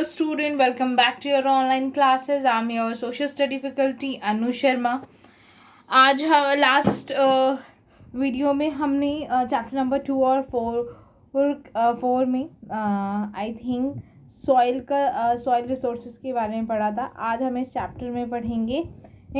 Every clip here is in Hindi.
Student, welcome back to your online classes. I'm your social study faculty Anu Sharma. आज हम लास्ट वीडियो में हमने चैप्टर नंबर 2 और 4 में आई थिंक सॉइल रिसोर्सेज के बारे में पढ़ा था। आज हम इस चैप्टर में पढ़ेंगे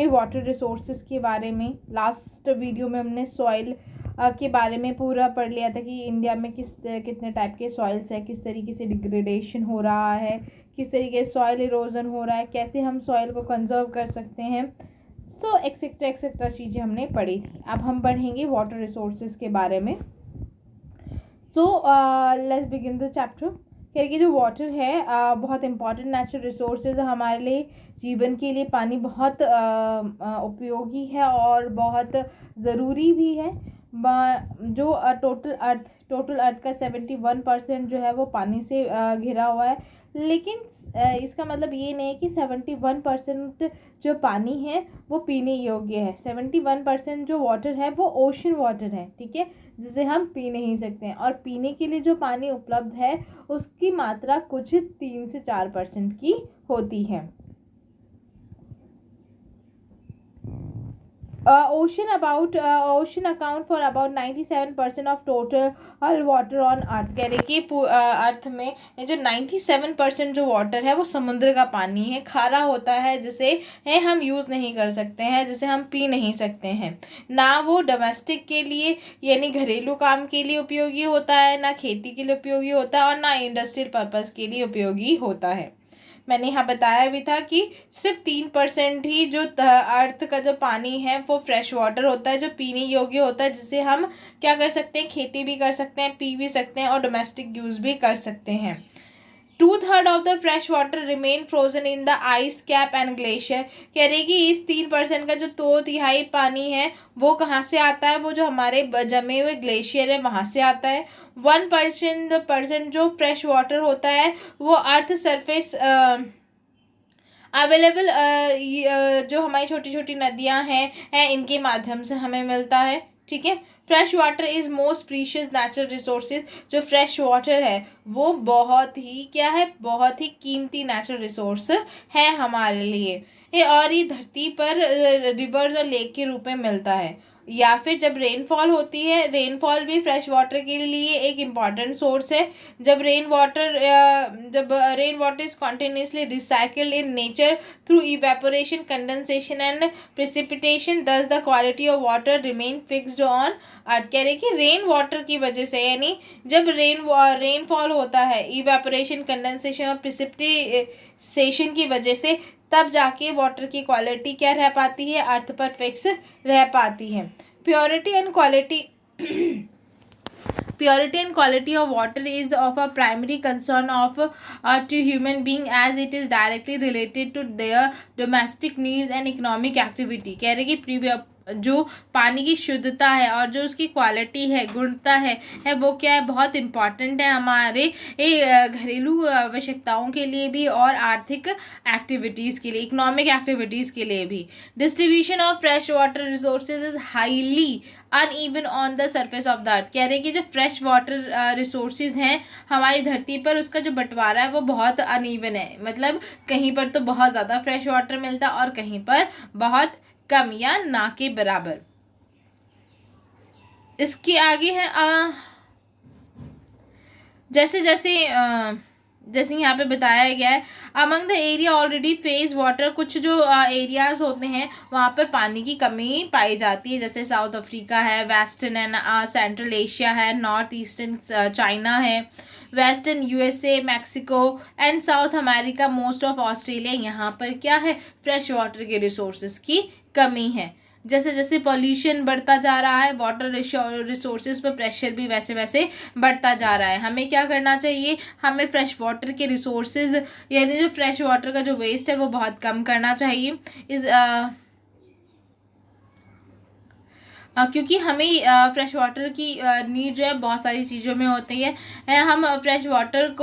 वाटर रिसोर्सेज के बारे में। लास्ट वीडियो में हमने सॉइल के बारे में पूरा पढ़ लिया था कि इंडिया में कितने टाइप के सॉइल्स है, किस तरीके से डिग्रेडेशन हो रहा है, किस तरीके से सॉइल इरोजन हो रहा है, कैसे हम सॉइल को कंजर्व कर सकते हैं। सो एक्सेट्रा चीज़ें हमने पढ़ी थी। अब हम पढ़ेंगे वाटर रिसोर्सेज के बारे में। So let's begin the chapter. क्योंकि जो वाटर है बहुत इंपॉर्टेंट नेचुरल रिसोर्सेज है हमारे लिए। जीवन के लिए पानी बहुत उपयोगी है और बहुत ज़रूरी भी है। जो टोटल अर्थ का 71% जो है वो पानी से घिरा हुआ है। लेकिन इसका मतलब ये नहीं है कि 71% जो पानी है वो पीने योग्य है। 71% जो वाटर है वो ओशन वाटर है, ठीक है, जिसे हम पी नहीं सकते हैं। और पीने के लिए जो पानी उपलब्ध है उसकी मात्रा कुछ 3 से 4% की होती है। Ocean account for about 97% of total water on earth। कह रहे कि अर्थ में जो 97% जो वाटर है वो समुद्र का पानी है, खारा होता है, जिसे हम यूज़ नहीं कर सकते हैं, जिसे हम पी नहीं सकते हैं। ना वो डोमेस्टिक के लिए यानी घरेलू काम के लिए उपयोगी होता है, ना खेती के लिए उपयोगी होता है, और ना इंडस्ट्रियल पर्पज़ के लिए उपयोगी होता है। मैंने यहाँ बताया भी था कि सिर्फ 3% ही जो अर्थ का जो पानी है वो फ्रेश वाटर होता है, जो पीने योग्य होता है, जिसे हम क्या कर सकते हैं, खेती भी कर सकते हैं, पी भी सकते हैं और डोमेस्टिक यूज़ भी कर सकते हैं। 2/3 of the fresh water remain frozen in the ice cap and glacier. कह रही कि इस 3% का जो 2/3 पानी है वो कहाँ से आता है, वो जो हमारे जमे हुए ग्लेशियर है वहाँ से आता है। 1% जो फ्रेश वाटर होता है वो अर्थ सरफेस अवेलेबल जो हमारी छोटी छोटी नदियाँ हैं इनके माध्यम से हमें मिलता है, ठीक है। Fresh water is most precious natural resources. जो फ्रेश वाटर है वो बहुत ही क्या है, बहुत ही कीमती नेचुरल रिसोर्स है हमारे लिए। और ये धरती पर रिवर्स और लेक के रूप में मिलता है, या फिर जब रेनफॉल होती है, रेनफॉल भी फ्रेश वाटर के लिए एक इम्पॉर्टेंट सोर्स है। जब rain water is continuously recycled in nature through evaporation, condensation and precipitation, thus the quality of water remain fixed on earth. कह रहे कि रेन वाटर की वजह से, यानी जब रेनफॉल होता है, इवेपोरेशन, कंडेंसेशन और प्रेसिपिटेशन की वजह से, तब जाके वाटर की क्वालिटी क्या रह पाती है, अर्थ पर फिक्स रह पाती है। Purity and quality of water is of a primary concern of to human being as it is directly related to their domestic needs and economic activity. कह रहे कि जो पानी की शुद्धता है और जो उसकी क्वालिटी है, गुणवत्ता है वो क्या है, बहुत इम्पॉर्टेंट है हमारे घरेलू आवश्यकताओं के लिए भी और आर्थिक एक्टिविटीज़ के लिए, इकोनॉमिक एक्टिविटीज़ के लिए भी। Distribution of fresh water resources is highly uneven on the surface of the earth. कह रहे हैं कि जो फ्रेश वाटर रिसोर्सेज हैं हमारी धरती पर, उसका जो बंटवारा है वो बहुत अनइवन है। मतलब कहीं पर तो बहुत ज़्यादा फ्रेश वाटर मिलता है और कहीं पर बहुत कम या ना के बराबर। इसके आगे है जैसे यहाँ पे बताया गया है, among the area already face water. कुछ जो एरियाज होते हैं वहाँ पर पानी की कमी पाई जाती है, जैसे साउथ अफ्रीका है, वेस्टर्न एंड सेंट्रल एशिया है, नॉर्थ ईस्टर्न चाइना है, western USA, Mexico and south America, most of Australia. यहाँ पर क्या है, फ्रेश वाटर के रिसोर्सेज की कमी है। जैसे जैसे पॉल्यूशन बढ़ता जा रहा है, वाटर रिसोर्सेज पर प्रेशर भी वैसे वैसे बढ़ता जा रहा है। हमें क्या करना चाहिए, हमें फ्रेश वाटर के रिसोर्सेज यानी जो फ्रेश वाटर का जो वेस्ट है वो बहुत कम करना चाहिए। क्योंकि हमें फ्रेश वाटर की नीड जो है बहुत सारी चीज़ों में होती है। हम फ्रेश वाटर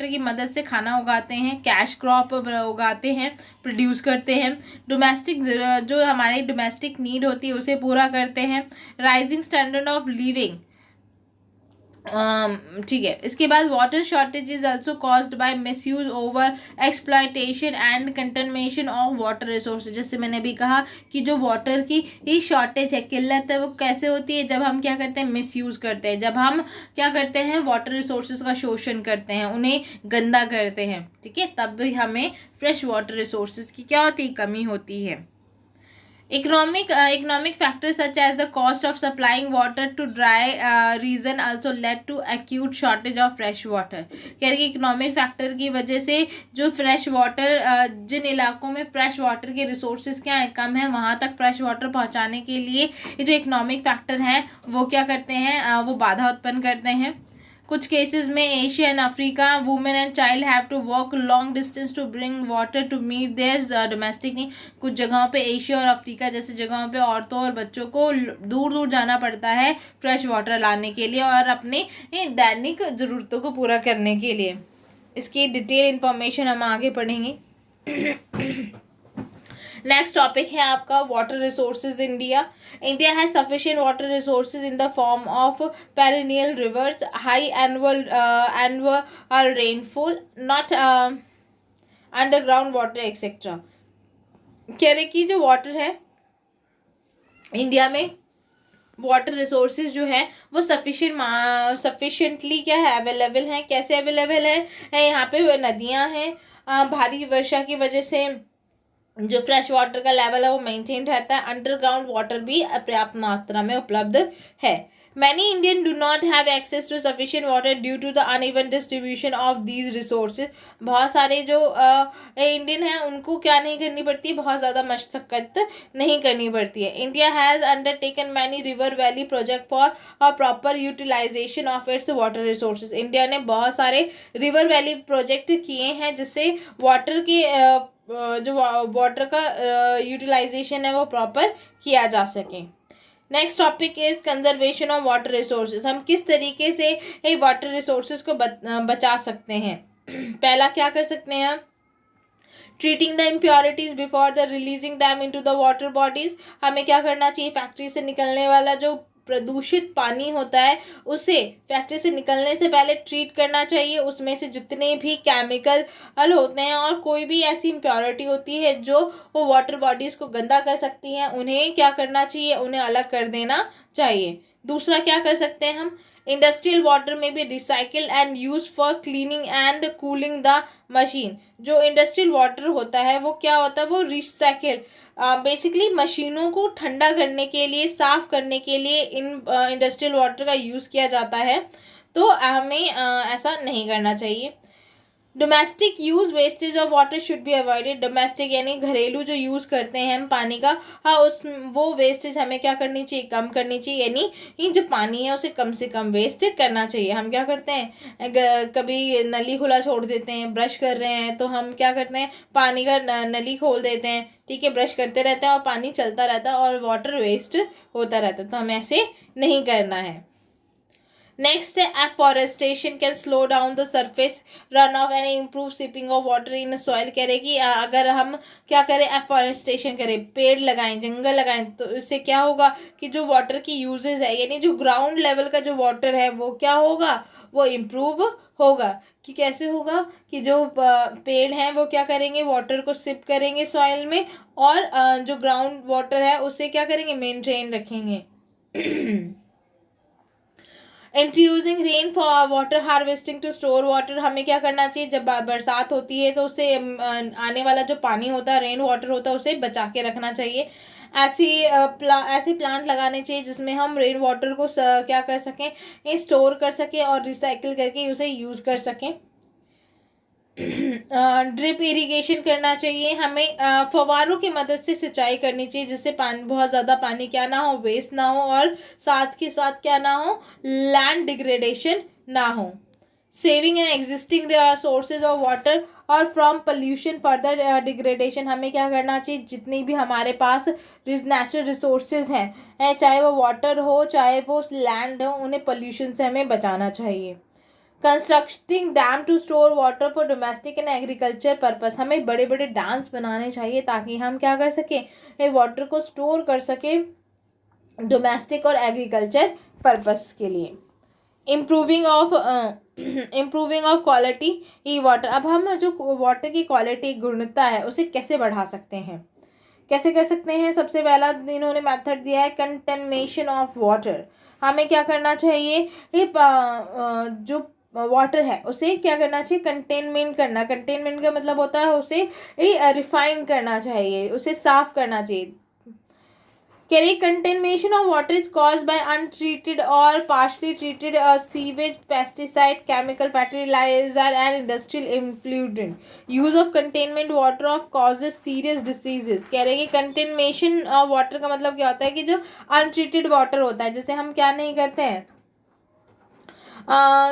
की मदद से खाना उगाते हैं, कैश क्रॉप उगाते हैं, प्रोड्यूस करते हैं, डोमेस्टिक जो हमारी डोमेस्टिक नीड होती है उसे पूरा करते हैं। राइजिंग स्टैंडर्ड ऑफ लिविंग ठीक है। इसके बाद water shortage is also caused by misuse, over exploitation and contamination of water resources. जैसे मैंने भी कहा कि जो वाटर की ही शॉर्टेज है, किल्लत है, वो कैसे होती है? जब हम क्या करते हैं, मिसयूज करते हैं, जब हम क्या करते हैं, वाटर रिसोर्सेज का शोषण करते हैं, उन्हें गंदा करते हैं, ठीक है, तब भी हमें फ्रेश वाटर रिसोर्सेज की क्या होती है, कमी होती है। Economic factors such as the cost of supplying water to dry region also led to acute shortage of fresh water। कह रही कि इकोनॉमिक फैक्टर की वजह से जो फ्रेश वाटर, जिन इलाकों में फ्रेश वाटर के रिसोर्सेज क्या है, कम है, वहाँ तक फ्रेश वाटर पहुँचाने के लिए ये जो इकोनॉमिक फैक्टर हैं वो क्या करते हैं, वो बाधा उत्पन्न करते हैं। कुछ केसेस में Asia and Africa women and child have to walk long distance to bring water to meet their domestic need. कुछ जगहों पे एशिया और अफ्रीका जैसे जगहों पे औरतों और बच्चों को दूर दूर जाना पड़ता है फ्रेश वाटर लाने के लिए और अपने दैनिक ज़रूरतों को पूरा करने के लिए। इसकी डिटेल इन्फॉर्मेशन हम आगे पढ़ेंगे। नेक्स्ट टॉपिक है आपका water resources India. India has sufficient water resources in the form of perennial rivers, high annual rainfall, not underground water etcetera. कह रहे कि जो वाटर है इंडिया में, वाटर रिसोर्सेज जो है वो सफिशिएंटली क्या है, अवेलेबल हैं। कैसे अवेलेबल है यहाँ पे नदियाँ हैं, भारी वर्षा की वजह से जो फ्रेश वाटर का लेवल है वो मेंटेन रहता है। अंडरग्राउंड वाटर भी पर्याप्त मात्रा में उपलब्ध है। Many Indian do not have access to sufficient water due to the uneven distribution of these resources. बहुत सारे जो इंडियन हैं उनको क्या नहीं करनी पड़ती, बहुत ज़्यादा मशक्क़त नहीं करनी पड़ती है। India has undertaken many river valley project for a proper utilisation of its water resources. India ने बहुत सारे रिवर वैली प्रोजेक्ट किए हैं जिससे वाटर के जो वाटर का यूटिलाइजेशन है वो प्रॉपर किया जा सके। Next topic is conservation of water resources. हम किस तरीके से वाटर रिसोर्सेज को बचा सकते हैं। पहला क्या कर सकते हैं हम, treating the impurities before the releasing them into the water bodies. हमें क्या करना चाहिए, फैक्ट्री से निकलने वाला जो प्रदूषित पानी होता है उसे फैक्ट्री से निकलने से पहले ट्रीट करना चाहिए। उसमें से जितने भी केमिकल होते हैं और कोई भी ऐसी इम्प्योरिटी होती है जो वो वाटर बॉडीज़ को गंदा कर सकती हैं, उन्हें क्या करना चाहिए, उन्हें अलग कर देना चाहिए। दूसरा क्या कर सकते हैं हम, इंडस्ट्रियल वाटर में भी recycle and use for cleaning and cooling the machine. जो इंडस्ट्रियल वाटर होता है वो क्या होता है, वो रिसाइकिल बेसिकली मशीनों को ठंडा करने के लिए, साफ़ करने के लिए इन इंडस्ट्रियल वाटर का यूज़ किया जाता है। तो हमें ऐसा नहीं करना चाहिए। Domestic use wastage of water should be avoided. Domestic यानी घरेलू जो यूज़ करते हैं हम पानी का, वो वेस्टेज हमें क्या करनी चाहिए, कम करनी चाहिए। यानी ये जो पानी है उसे कम से कम वेस्ट करना चाहिए। हम क्या करते हैं, कभी नली खुला छोड़ देते हैं, ब्रश कर रहे हैं तो हम क्या करते हैं, पानी का नली खोल देते हैं, ठीक है, ब्रश करते रहते हैं और पानी चलता रहता है और वाटर वेस्ट होता रहता है। तो हमें ऐसे नहीं करना है। नेक्स्ट है afforestation can slow down the surface run of and improve sipping of water in soil. कह रहे कि अगर हम क्या करें, एफॉरेस्टेशन करें, पेड़ लगाएं, जंगल लगाएं, तो इससे क्या होगा कि जो वाटर की यूजेज है, यानी जो ग्राउंड लेवल का जो वाटर है वो क्या होगा, वो इम्प्रूव होगा। कि कैसे होगा कि जो पेड़ हैं वो क्या करेंगे, वाटर को सिप करेंगे सॉइल में और जो ग्राउंड वाटर है उसे क्या करेंगे, मेंटेन रखेंगे। Introducing rain for water harvesting to store water. हमें क्या करना चाहिए, जब बरसात होती है तो उससे आने वाला जो पानी होता है, रेन वाटर होता है, उसे बचा के रखना चाहिए। ऐसे प्लांट लगाने चाहिए जिसमें हम रेन वाटर को क्या कर सकें, स्टोर कर सकें और रिसाइकिल करके उसे यूज़ कर सकें। ड्रिप इरिगेशन करना चाहिए हमें, फव्वारों की मदद से सिंचाई करनी चाहिए जिससे पानी, बहुत ज़्यादा पानी क्या ना हो, वेस्ट ना हो और साथ के साथ क्या ना हो, लैंड डिग्रेडेशन ना हो। Saving and existing sources of water और फ्रॉम पोल्यूशन फर्दर डिग्रेडेशन। हमें क्या करना चाहिए, जितनी भी हमारे पास नेचुरल रिसोर्सेज हैं, चाहे वो वाटर हो चाहे वो लैंड हो, उन्हें पोल्यूशन से हमें बचाना चाहिए। Constructing dam to store water for domestic and agriculture purpose. हमें बड़े बड़े डैम्स बनाने चाहिए ताकि हम क्या कर सकें, ये वाटर को स्टोर कर सकें डोमेस्टिक और एग्रीकल्चर पर्पस के लिए। Improving of improving of quality E water. अब हम जो वाटर की क्वालिटी गुणवत्ता है उसे कैसे बढ़ा सकते हैं, कैसे कर सकते हैं? सबसे पहला इन्होंने मेथड दिया है कंटेनमेशन ऑफ वाटर। हमें क्या करना चाहिए, ये जो वाटर है उसे क्या करना चाहिए, कंटेनमेंट करना। कंटेनमेंट का मतलब होता है उसे रिफाइन करना चाहिए, उसे साफ करना चाहिए। Contamination of water is caused by untreated or partially treated sewage, pesticide, chemical fertilizer, and industrial effluent. Use of containment water of causes serious diseases. कह रहे हैं कि कंटेनमेशन ऑफ वाटर का मतलब क्या होता है कि जो अनट्रीटेड वाटर होता है, जैसे हम क्या नहीं करते हैं,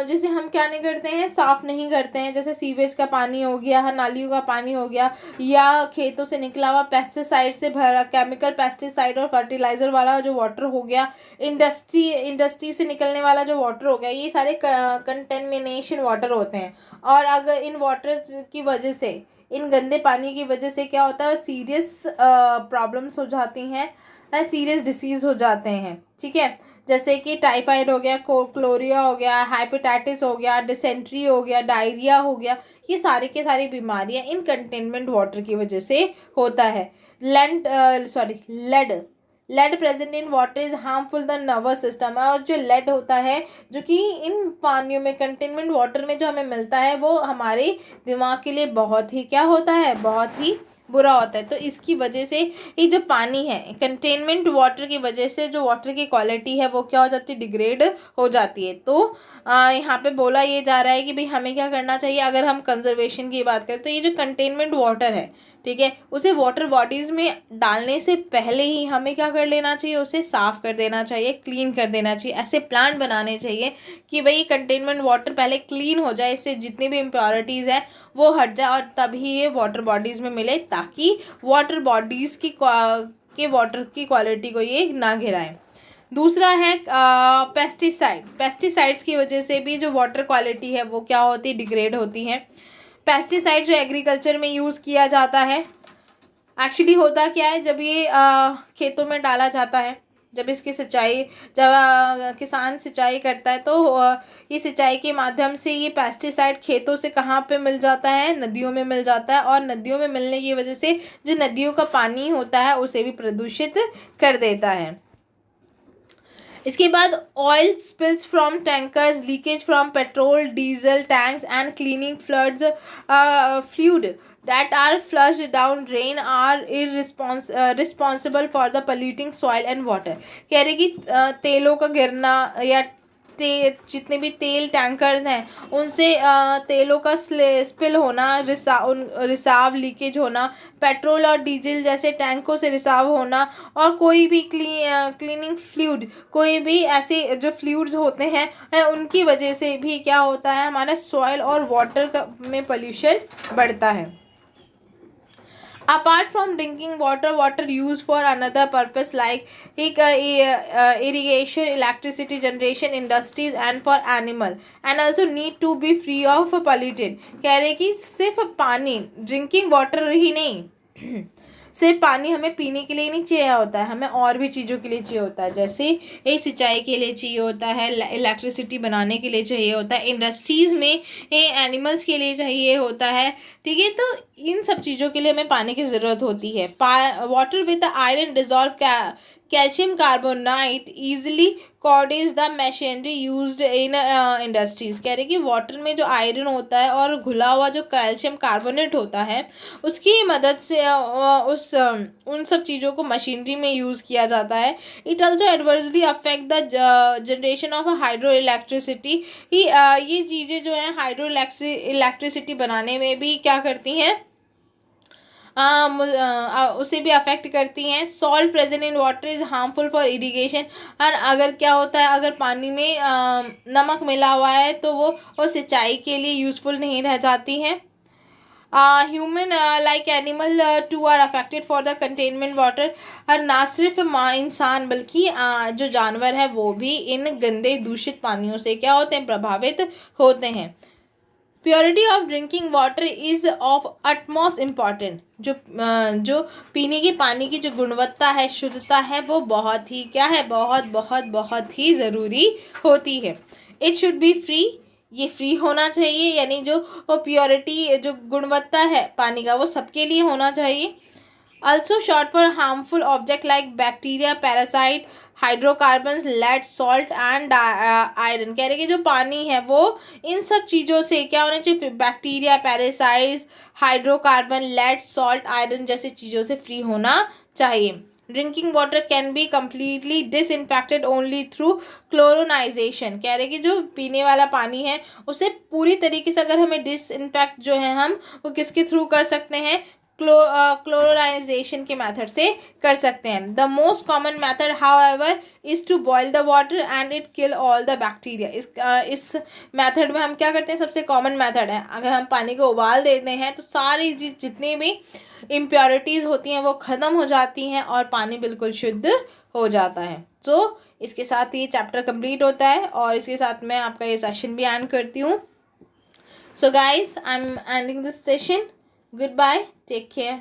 जैसे हम क्या नहीं करते हैं, साफ़ नहीं करते हैं, जैसे सीवेज का पानी हो गया, नालियों का पानी हो गया, या खेतों से निकला हुआ पेस्टिसाइड से भरा केमिकल पेस्टिसाइड और फर्टिलाइज़र वाला जो वाटर हो गया, इंडस्ट्री से निकलने वाला जो वाटर हो गया, ये सारे कंटेमिनेशन वाटर होते हैं। और अगर इन वाटर्स की वजह से, इन गंदे पानी की वजह से क्या होता है, सीरियस प्रॉब्लम्स हो जाती हैं, सीरियस डिसीज़ हो जाते हैं। ठीक है, जैसे कि टाइफाइड हो गया, क्लोरिया हो गया, हेपेटाइटिस हो गया, डिसेंट्री हो गया, डायरिया हो गया, ये सारी के सारी बीमारियां इन कंटेनमेंट वाटर की वजह से होता है। Lead present in water is harmful the nervous system. और जो लेड होता है जो कि इन पानियों में, कंटेनमेंट वाटर में जो हमें मिलता है, वो हमारे दिमाग के लिए बहुत ही क्या होता है, बहुत ही बुरा होता है। तो इसकी वजह से ये जो पानी है, कंटेनमेंट वाटर की वजह से जो वाटर की क्वालिटी है वो क्या हो जाती है, डिग्रेड हो जाती है। तो यहाँ पे बोला ये जा रहा है कि भाई हमें क्या करना चाहिए, अगर हम कंजर्वेशन की बात करें तो ये जो कंटेनमेंट वाटर है, ठीक है, उसे वाटर बॉडीज़ में डालने से पहले ही हमें क्या कर लेना चाहिए, उसे साफ़ कर देना चाहिए, क्लीन कर देना चाहिए। ऐसे प्लान बनाने चाहिए कि भाई कंटेनमेंट वाटर पहले क्लीन हो जाए, इससे जितनी भी इम्प्योरिटीज़ है वो हट जाए, और तभी ये वाटर बॉडीज़ में मिले, ताकि वाटर बॉडीज़ के वाटर की क्वालिटी को ये ना गिराए। दूसरा है पेस्टिसाइड्स की वजह से भी जो वाटर क्वालिटी है वो क्या होती है, डिग्रेड होती है। पेस्टिसाइड जो एग्रीकल्चर में यूज़ किया जाता है, एक्चुअली होता क्या है, जब ये खेतों में डाला जाता है, जब इसकी सिंचाई, जब किसान सिंचाई करता है, तो ये सिंचाई के माध्यम से ये पेस्टिसाइड खेतों से कहाँ पे मिल जाता है, नदियों में मिल जाता है, और नदियों में मिलने की वजह से जो नदियों का पानी होता है उसे भी प्रदूषित कर देता है। इसके बाद oil spills from tankers, leakage from petrol diesel tanks and cleaning fluid that are flushed down drain are responsible for the polluting soil and water। कह रहे कि तेलों का गिरना या जितने भी तेल टैंकर्स हैं उनसे तेलों का स्पिल होना, रिसाव लीकेज होना, पेट्रोल और डीजल जैसे टैंकों से रिसाव होना, और कोई भी क्लीनिंग फ्लूइड, कोई भी ऐसे जो फ्लूइड्स होते हैं उनकी वजह से भी क्या होता है, हमारा सॉइल और वाटर में पोल्यूशन बढ़ता है। Apart from drinking water, water used for another purpose like irrigation, electricity generation, industries and for animal, and also need to be free of polluted। कह रहे कि सिर्फ पानी, ड्रिंकिंग वाटर ही नहीं, सिर्फ पानी हमें पीने के लिए नहीं चाहिए होता है, हमें और भी चीज़ों के लिए चाहिए होता है, जैसे ये सिंचाई के लिए चाहिए होता है, इलेक्ट्रिसिटी बनाने के लिए चाहिए होता है, इंडस्ट्रीज़ में ये एनिमल्स के लिए चाहिए होता है। ठीक है, तो इन सब चीज़ों के लिए हमें पानी की ज़रूरत होती है। Water with iron dissolve calcium carbonite easily cordage the machinery used in industries. कह रहे कि वाटर में जो आयरन होता है और घुला हुआ जो कैल्शियम कार्बोनेट होता है उसकी मदद से उन सब चीज़ों को मशीनरी में यूज़ किया जाता है। It also adversely affect the generation of hydro electricity. ये चीज़ें जो हैं हाइड्रो इलेक्ट्रिसिटी बनाने में भी क्या करती हैं, उसे भी अफेक्ट करती हैं। Salt present in water is harmful for irrigation. और अगर क्या होता है, अगर पानी में नमक मिला हुआ है तो वो सिंचाई के लिए यूज़फुल नहीं रह जाती हैं। Human like animal too are affected for the containment water. और ना सिर्फ इंसान बल्कि जो जानवर हैं वो भी इन गंदे दूषित पानियों से क्या होते हैं, प्रभावित होते हैं। Purity of drinking water is of utmost important. जो पीने के पानी की जो गुणवत्ता है, शुद्धता है, वो बहुत ही क्या है, बहुत बहुत बहुत ही ज़रूरी होती है। इट शुड बी फ्री, ये फ्री होना चाहिए, यानी जो प्योरिटी, जो गुणवत्ता है पानी का वो सबके लिए होना चाहिए. Also short for harmful object like bacteria, parasite, hydrocarbon, lead, salt and iron. कह रहे कि जो पानी है वो इन सब चीज़ों से क्या होना चाहिए, bacteria, parasites, hydrocarbon, lead, salt, iron जैसी चीज़ों से फ्री होना चाहिए. Drinking water can be completely disinfected only through chlorination. कह रहे कि जो पीने वाला पानी है उसे पूरी तरीके से अगर हमें डिसइंफेक्ट जो है हम वो किसके थ्रू कर सकते हैं, क्लोराइजेशन के मेथड से कर सकते हैं. The most common method however is to boil the water and it kill all the bacteria. इस मेथड में हम क्या करते हैं, सबसे कॉमन मेथड है, अगर हम पानी को उबाल देते हैं तो सारी जितनी भी इम्प्योरिटीज़ होती हैं वो ख़त्म हो जाती हैं और पानी बिल्कुल शुद्ध हो जाता है. तो इसके साथ ये चैप्टर कंप्लीट होता है और इसके साथ मैं आपका ये सेशन भी एंड करती हूँ. So guys, I am ending this session. Goodbye. Take care.